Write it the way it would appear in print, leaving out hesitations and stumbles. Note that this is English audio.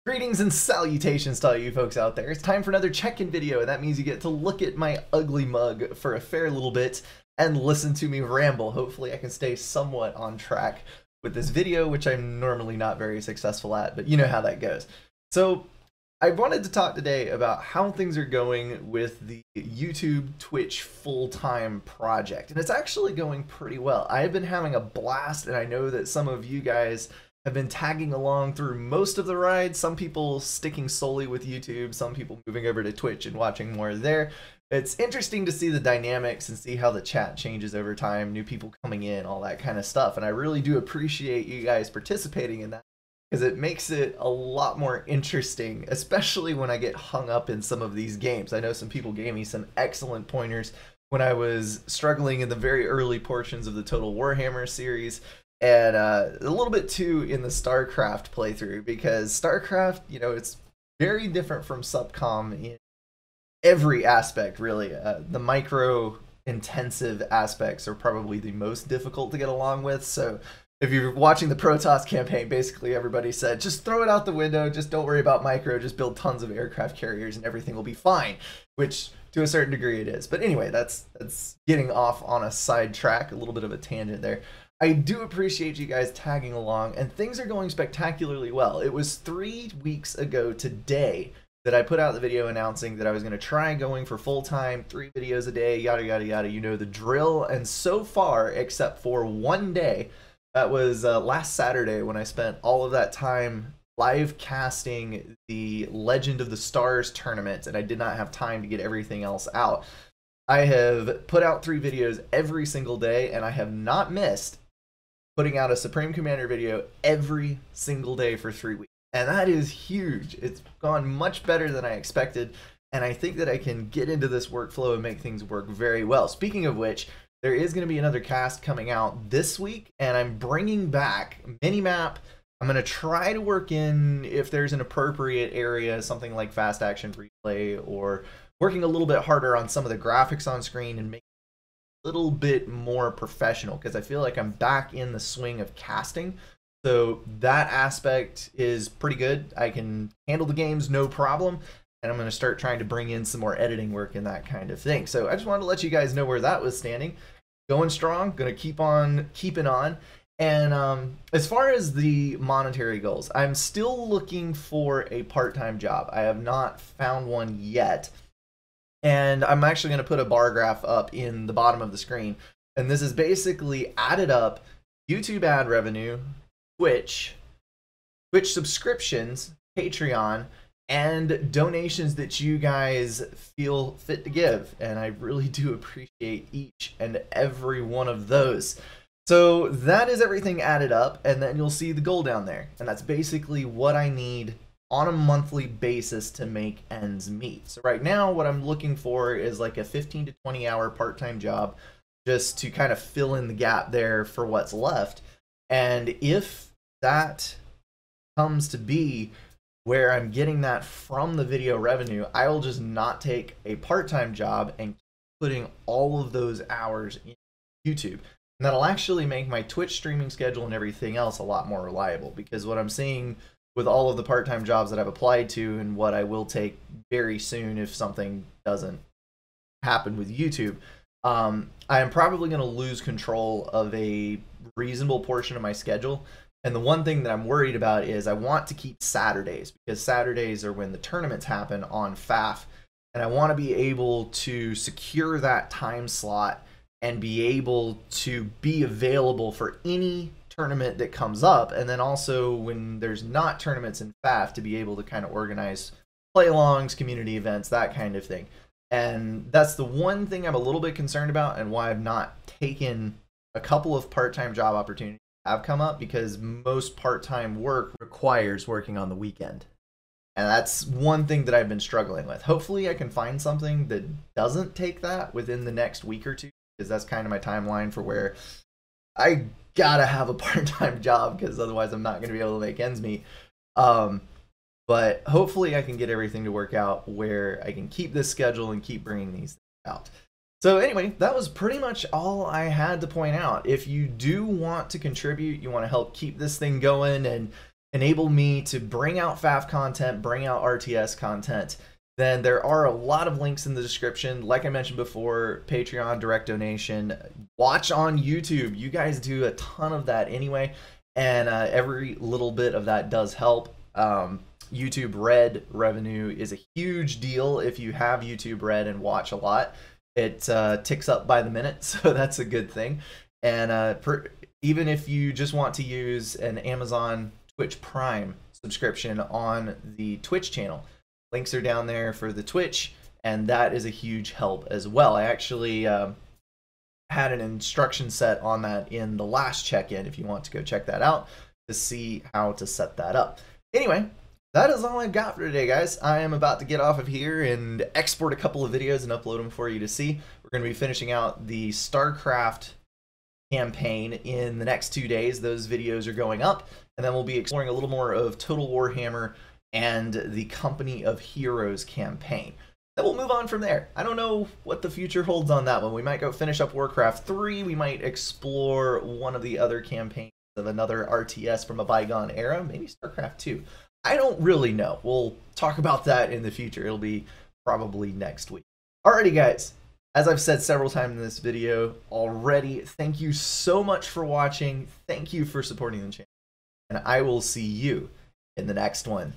Greetings and salutations to all you folks out there. It's time for another check-in video, and that means you get to look at my ugly mug for a fair little bit and listen to me ramble. Hopefully I can stay somewhat on track with this video, which I'm normally not very successful at, but you know how that goes. So I wanted to talk today about how things are going with the YouTube Twitch full-time project, and it's actually going pretty well. I have been having a blast, and I know that some of you guys have been tagging along through most of the ride. Some people sticking solely with YouTube, some people moving over to Twitch and watching more there. It's interesting to see the dynamics and see how the chat changes over time, new people coming in, all that kind of stuff. And I really do appreciate you guys participating in that, because it makes it a lot more interesting, especially when I get hung up in some of these games. I know some people gave me some excellent pointers when I was struggling in the very early portions of the Total Warhammer series, and a little bit too in the StarCraft playthrough, because StarCraft, you know, it's very different from Subcom in every aspect, really. The micro intensive aspects are probably the most difficult to get along with. So if you're watching the Protoss campaign, basically everybody said, just throw it out the window, just don't worry about micro, just build tons of aircraft carriers and everything will be fine, which to a certain degree it is. But anyway, that's getting off on a side track, a little bit of a tangent there. I do appreciate you guys tagging along, and things are going spectacularly well. It was 3 weeks ago today that I put out the video announcing that I was going to try going for full-time, 3 videos a day, yada, yada, yada. You know the drill. And so far, except for one day, that was last Saturday when I spent all of that time live casting the Legend of the Stars tournament, and I did not have time to get everything else out. I have put out 3 videos every single day, and I have not missed putting out a Supreme Commander video every single day for 3 weeks. And that is huge. It's gone much better than I expected, and I think that I can get into this workflow and make things work very well. Speaking of which, there is going to be another cast coming out this week, and I'm bringing back Minimap. I'm going to try to work in, if there's an appropriate area, something like fast action replay, or working a little bit harder on some of the graphics on screen and making little bit more professional, because I feel like I'm back in the swing of casting. So that aspect is pretty good. I can handle the games no problem, and I'm going to start trying to bring in some more editing work and that kind of thing. So I just wanted to let you guys know where that was standing. Going strong, going to keep on keeping on. And as far as the monetary goals, I'm still looking for a part-time job. I have not found one yet. And I'm actually going to put a bar graph up in the bottom of the screen. And this is basically added up YouTube ad revenue, Twitch subscriptions, Patreon, and donations that you guys feel fit to give. And I really do appreciate each and every one of those. So that is everything added up, and then you'll see the goal down there. And that's basically what I need on a monthly basis to make ends meet. So right now what I'm looking for is like a 15 to 20 hour part-time job, just to kind of fill in the gap there for what's left. And if that comes to be where I'm getting that from the video revenue, I will just not take a part-time job and keep putting all of those hours in YouTube. And that'll actually make my Twitch streaming schedule and everything else a lot more reliable, because what I'm seeing with all of the part-time jobs that I've applied to, and what I will take very soon if something doesn't happen with YouTube, I am probably going to lose control of a reasonable portion of my schedule. And the one thing that I'm worried about is I want to keep Saturdays, because Saturdays are when the tournaments happen on FAF, and I want to be able to secure that time slot and be able to be available for any tournament that comes up, and then also when there's not tournaments in FAF, to be able to kind of organize play-alongs, community events, that kind of thing. And that's the one thing I'm a little bit concerned about, and why I've not taken a couple of part-time job opportunities that have come up, because most part-time work requires working on the weekend. And that's one thing that I've been struggling with. Hopefully I can find something that doesn't take that within the next week or two, because that's kind of my timeline for where I gotta have a part-time job, because otherwise I'm not going to be able to make ends meet. But hopefully I can get everything to work out where I can keep this schedule and keep bringing these things out. So anyway, that was pretty much all I had to point out. If you do want to contribute, you want to help keep this thing going and enable me to bring out FAF content, bring out RTS content, then there are a lot of links in the description. Like I mentioned before, Patreon, direct donation, watch on YouTube. You guys do a ton of that anyway, and every little bit of that does help. YouTube Red revenue is a huge deal if you have YouTube Red and watch a lot. It ticks up by the minute, so that's a good thing. And even if you just want to use an Amazon Twitch Prime subscription on the Twitch channel, links are down there for the Twitch, and that is a huge help as well. I actually had an instruction set on that in the last check-in if you want to go check that out to see how to set that up. Anyway, that is all I've got for today, guys. I am about to get off of here and export a couple of videos and upload them for you to see. We're going to be finishing out the StarCraft campaign in the next 2 days. Those videos are going up, and then we'll be exploring a little more of Total Warhammer and the Company of Heroes campaign. Then we'll move on from there. I don't know what the future holds on that one. We might go finish up Warcraft 3. We might explore one of the other campaigns of another RTS from a bygone era, maybe StarCraft 2. I don't really know. We'll talk about that in the future. It'll be probably next week. Alrighty, guys. As I've said several times in this video already, thank you so much for watching. Thank you for supporting the channel. And I will see you in the next one.